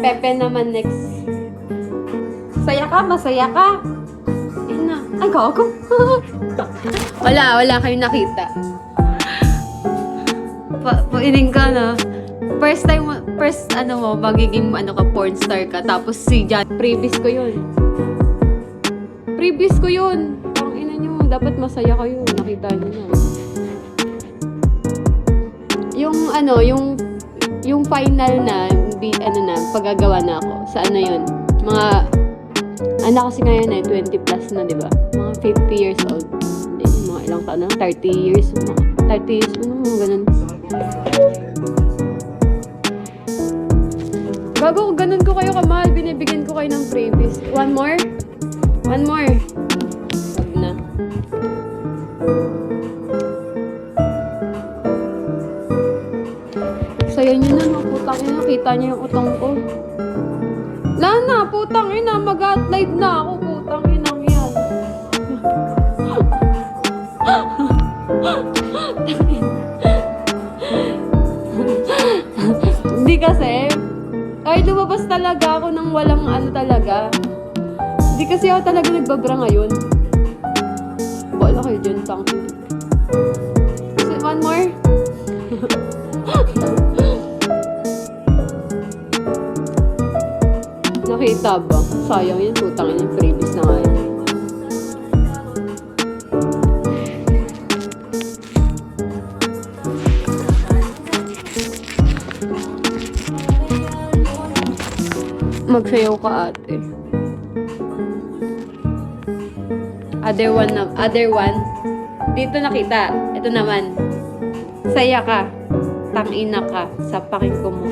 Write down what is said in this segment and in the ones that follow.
Pepe naman next. Masaya ka? Masaya ka? Ayun na. Ay, gago. Wala kayong nakita. Paining ka na. First magiging porn star ka. Tapos si Jan, previous ko yun. Ang ina nyo, dapat masaya kayo. Nakita nyo na. Yung final na, paggagawa na ako. Sa yun? Kasi ngayon 20 plus na, di ba? Mga 50 years old. Hindi, mga ilang taon na? 30 years. Mga 30 years mo mga ganun. Bago ganun ko kayo kamahal, binibigyan ko kayo ng freebies. One more? Wag na. Sayo nyo na, putang ina. Kita nyo yung utong ko. Lana, putang ina. Mag-live na ako, putang ina yan. Hindi kasi. Ay, lumabas talaga ako ng walang talaga. Hindi kasi ako talaga nagbabra ngayon. Wala kayo dyan, tangin. One more? Nakita ba? Sayang yun, putang yun, freebies na nga yun. Magsayaw ka, ate. Other one. Dito nakita. Ito naman. Saya ka. Tangina ka. Sapakin ko mo.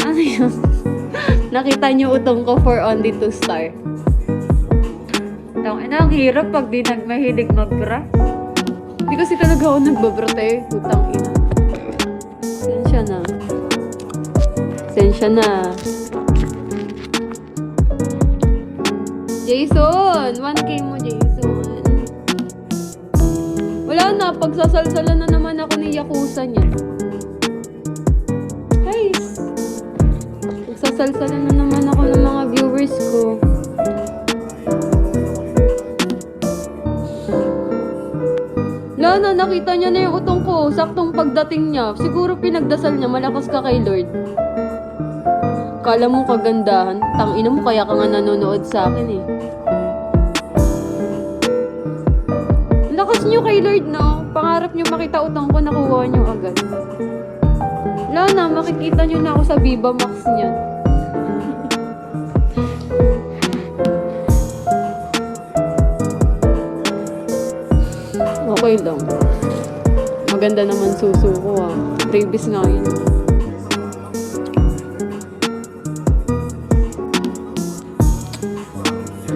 Ano yun? Nakita niyo utong ko for only 2 star. Tangina, ang hirap pag di nagmahilig magbra. Hindi kasi talaga ako nagbabra tayo. Putang ina. Sensya na. Jason! 1K mo, Jason. Wala na. Pagsasalsalan na naman ako ni Yakuza niya. Guys! Pagsasalsalan na naman ako ng mga viewers ko. Wala na. Nakita niya na yung utong ko. Saktong pagdating niya. Siguro pinagdasal niya. Malakas ka kay Lord. Kala mo kagandahan. Tangina mo, kaya ka nga nanonood sa akin eh. Lakas nyo kay Lord, no? Pangarap nyo makita utang ko, nakuha nyo agad. Wala na, makikita nyo na ako sa Viva Max niyan. Okay lang. Maganda naman suso ko ah. Previous nga yun.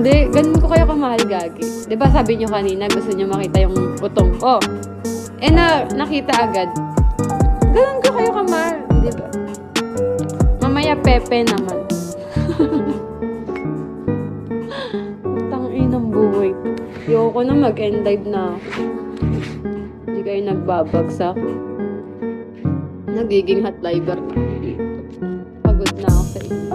Hindi, ganun ko kayo kamahal, gagi. Diba sabi nyo kanina, gusto nyo makita yung utong ko. Nakita agad. Ganun ko kayo kamahal, diba? Mamaya Pepe naman. Tangin ng buhay. Ayoko na mag-end live na ako. Hindi kayo nagbabagsak. Nagiging hot liver na. Pagod na ako sa inyo.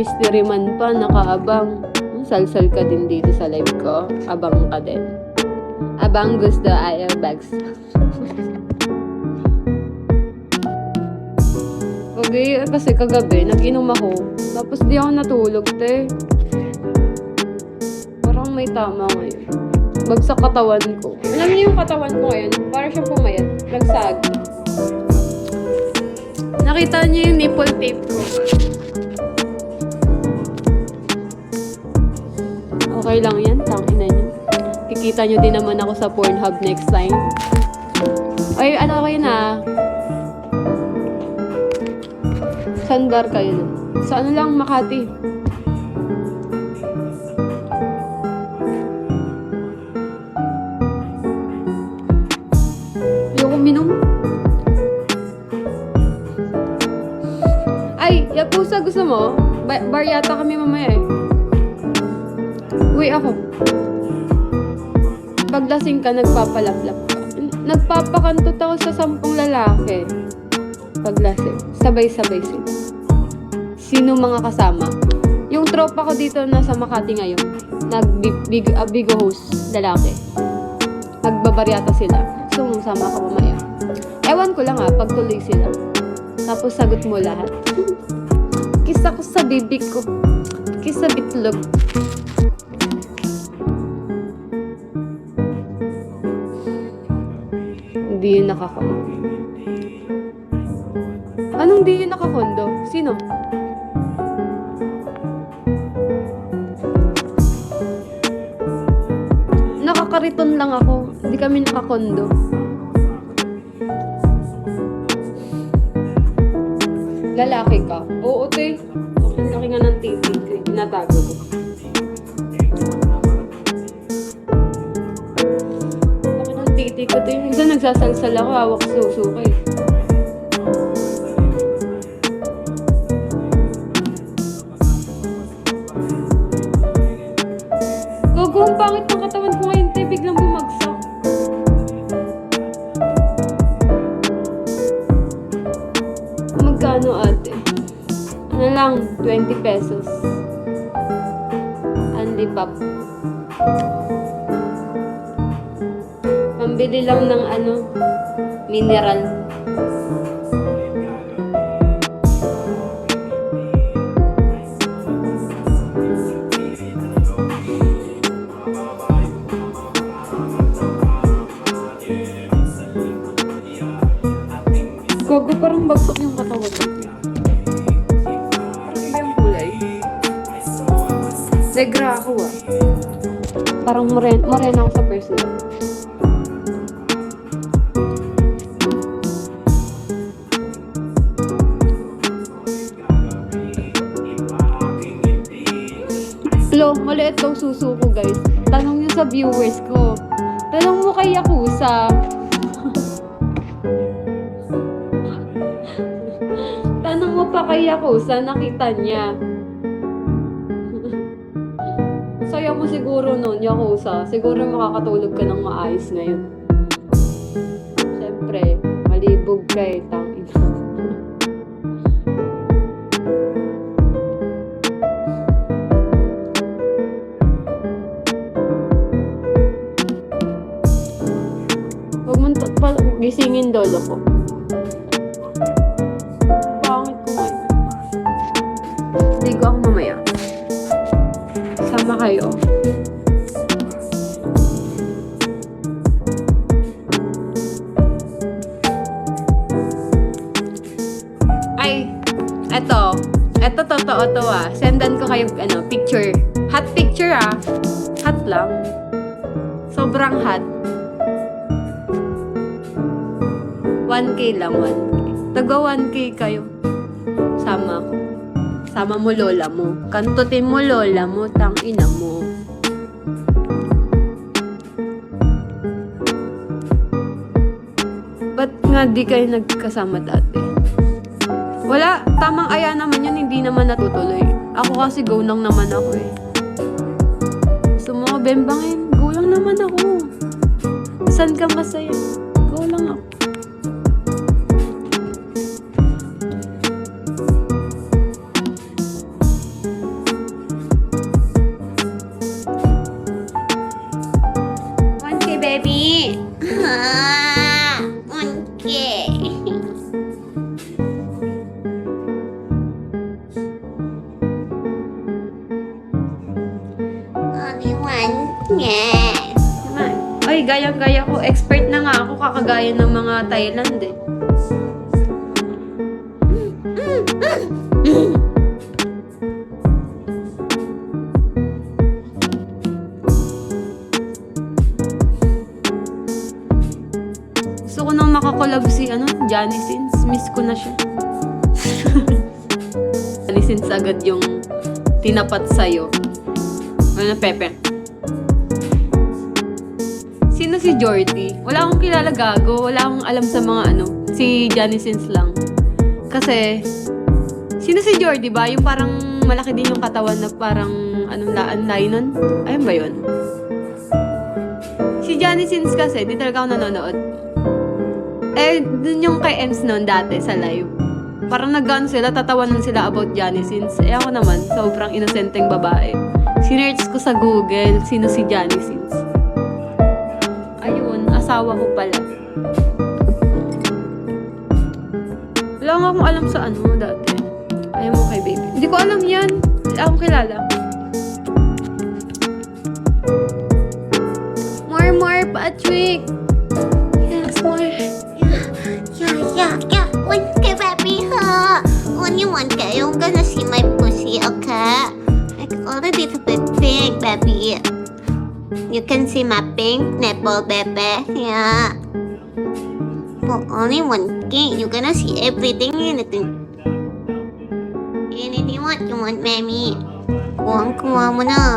Mystery man pa, nakaabang. Salsal ka din dito sa live ko. Abang ka din. Abang gusto ayaw bags. Okay, kasi kagabi, nag-inom ako. Tapos di ako natulog, te. Parang may tama ngayon. Bagsak katawan ko. Alam niyo yung katawan ko ngayon? Parang siyang pumayat. Nagsag. Nakita niyo yung nipple tape ko. Okay lang yan, tangina nyo. Kikita nyo din naman ako sa Pornhub next time. Ay, ano kayo na? Sandar kayo na. Sa ano lang, Makati. Ayoko minom. Ay, Yakuza, gusto mo? Bar yata kami mamaya eh. Uy, ako. Paglasing ka, nagpapalaplap ka. Nagpapakantot ako sa 10 lalaki. Paglasing, sabay-sabay sila. Sino mga kasama? Yung tropa ko dito nasa Makati ngayon, Bigo host, lalaki. Nagbabaryata sila. So, sama ka mamaya. Ewan ko lang pagtuloy sila. Tapos sagot mo lahat. Kiss ako sa bibig ko. Kiss sa bitlog. Hindi yun nakakondo. Anong di yun nakakondo? Sino? Nakakariton lang ako. Hindi kami nakakondo. Lalaki ka? Oo, te. Laki nga ng titi. Tinatago ko. Laki ng titi ko, te. Minsan nagsasalsal ako, hawak susuka eh. Gogo, ang pangit ng katawan ko ngayon, te. Biglang bumagsak. Magkano, ate? Ano lang, 20 pesos. Only pop. Pambili lang ng mineral. Gogo, parang bagsak yung katawan ko. Parang iba yung kulay. Negra ako Parang morena ako sa personal. Lo, maliit daw suso ko, guys. Tanong nyo sa viewers ko. Tanong mo kay Yakuza. Tanong mo pa kay Yakuza, nakita niya. Saya mo siguro nun, Yakuza. Siguro makakatulog ka ng maayos ngayon. Siyempre, malibog ka tangina. Huwag mo gisingin lolo ko. Pangit ko ngayon. Ligo ako mamaya. Sama kayo. Ay, eto totoo to Sendan ko kayo picture. Hot picture Hot lang. Sobrang hot. 1K lang, 1K. Tagwa 1K kayo. Sama ko. Sama mo lola mo. Kantutin mo lola mo, tangina mo. Ba't nga di kayo nagkasama dati? Wala, tamang aya naman yun, hindi naman natutuloy. Ako kasi go lang naman ako Gusto mo bembangin? Go lang naman ako. Saan ka masaya? Go lang ako. Baby. 1K. Only 1K. Ay, gaya-gaya ko. Expert na nga ako kakagaya ng mga Thailand Gusto ko nang makakolab si Johnny Sins. Miss ko na siya. Johnny Sins agad yung tinapat sa'yo. Pepe. Sino si Jordy? Wala akong kilala gago. Wala akong alam sa mga Si Johnny Sins lang. Kasi, sino si Jordy ba? Yung parang malaki din yung katawan na parang nylon? Ayun ba yun? Si Johnny Sins kasi, di talaga ako nanonood. Eh, dun yung kay Ems noon dati sa live. Parang nag-ano sila, tatawanan sila about Johnny Sins. Eh ako naman, sobrang inosenteng babae. Sinerch ko sa Google, sino si Johnny Sins. Ayun, asawa ko pala. Wala nga akong alam sa ano dati. Ayaw mo kay baby. Hindi ko alam yan. Wala akong kilala. More, Patrick! Yes, more. Yeah. Okay, baby, huh? When you want to, you're gonna see my pussy, okay? It's already a bit big, baby. You can see my pink nipple, baby. Yeah. For only 1K, you're gonna see everything, anything. Anything what you want, mommy. Kuha mo na.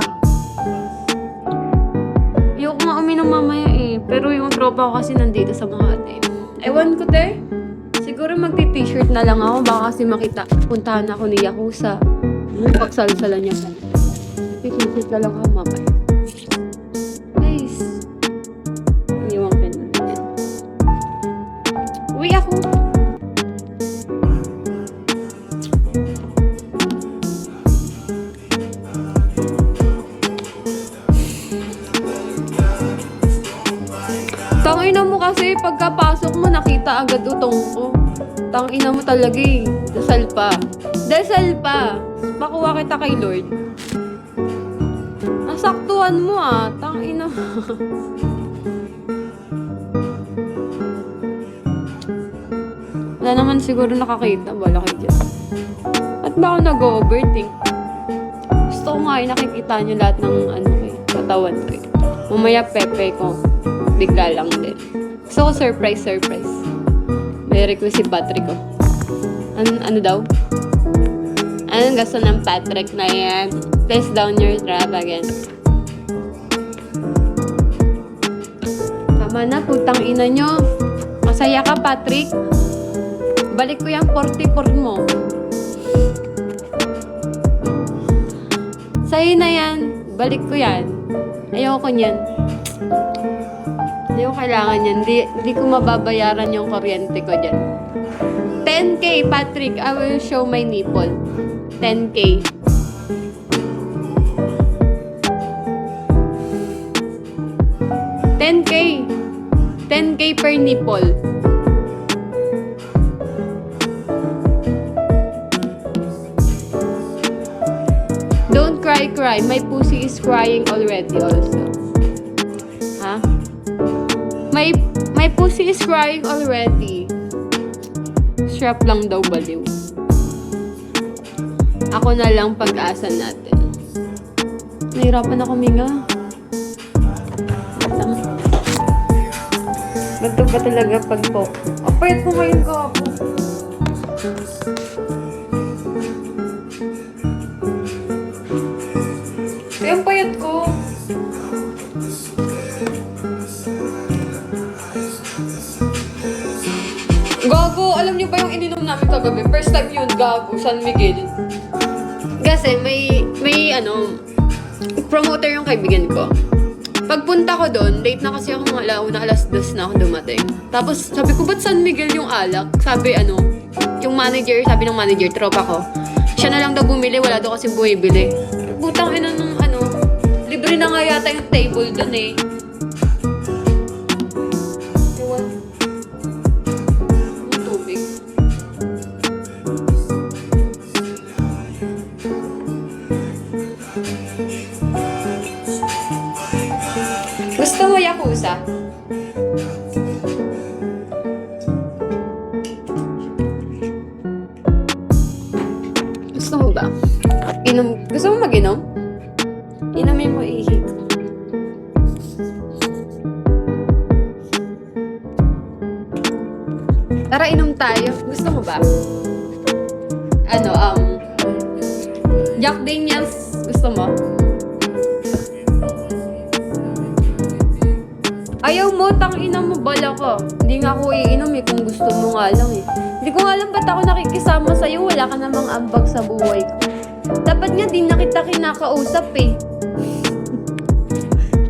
Ayoko nga uminom mamaya eh. Pero yung tropa ko kasi nandito sa Makati. Ewan ko, te. Siguro magti-t-shirt na lang ako. Baka kasi makita. Puntahan ako ni Yakuza. Pagsalsalan niya pa. T-shirt na lang ako mamaya. Guys. Iniwang pen na din. Uwi ako. Tangina mo kasi, pagkapasok mo, nakita agad utong ko. Tangina mo talaga eh. Dasal pa. Pakuha kita kay Lord. Nasaktuhan mo ah. Tangina mo. Wala naman siguro nakakita. Wala kayo dyan. At ba ako nag-overthink? Gusto ko nga eh, nakikita nyo lahat ng ano eh, katawan ko eh. Mamaya pepe ko. Bigla lang din. So, surprise. May request si Patrick ko. Ano daw? Anong gusto ng Patrick na yan? Place down your trap again. Tama na, putang ina nyo. Masaya ka, Patrick. Balik ko yung 44 mo. Sa'yo na yan. Balik ko yan. Ayoko niyan. Hindi ko kailangan yan. Di ko mababayaran yung kuryente ko dyan. 10K, Patrick. I will show my nipple. 10K. $10K per nipple. Don't cry. My pussy is crying already also. Ha? My pussy is crying already. Strap lang daw baliw. Ako na lang pag-asa natin. Nahirapan ako minga. Ganito ba talaga pag-pop? Apayat ko ngayon kahapon. Kaya ang payat ko. Gago, alam niyo ba yung ininom namin kagabi? First time yun, gago, San Miguel. Kasi may promoter yung kaibigan ko. Pagpunta ko doon, late na kasi ako mga alauna, alas 2 na ako dumating. Tapos sabi ko, ba't San Miguel yung alak? Sabi yung manager, sabi ng manager, tropa ko, siya na lang daw bumili, wala daw kasi bumibili. Butang ina ng libre na nga yata yung table doon eh. Gusto mo Yakuza? Gusto mo ba? Gusto mo mag-inom? Inumin mo ihi. Tara, inom tayo. Gusto mo ba? Jack Daniels. Gusto mo? Ayaw mo, tangina mo, bala ka. Hindi nga ako iinom eh, kung gusto mo nga lang eh. Hindi ko nga alam ba't ako nakikisama sa'yo, wala ka namang ambag sa buhay ko. Dapat nga din na kita kinakausap eh.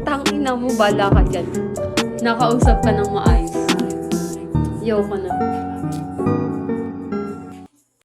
Tangina mo, bala ka dyan. Nakausap ka ng maayos. Yo ko na.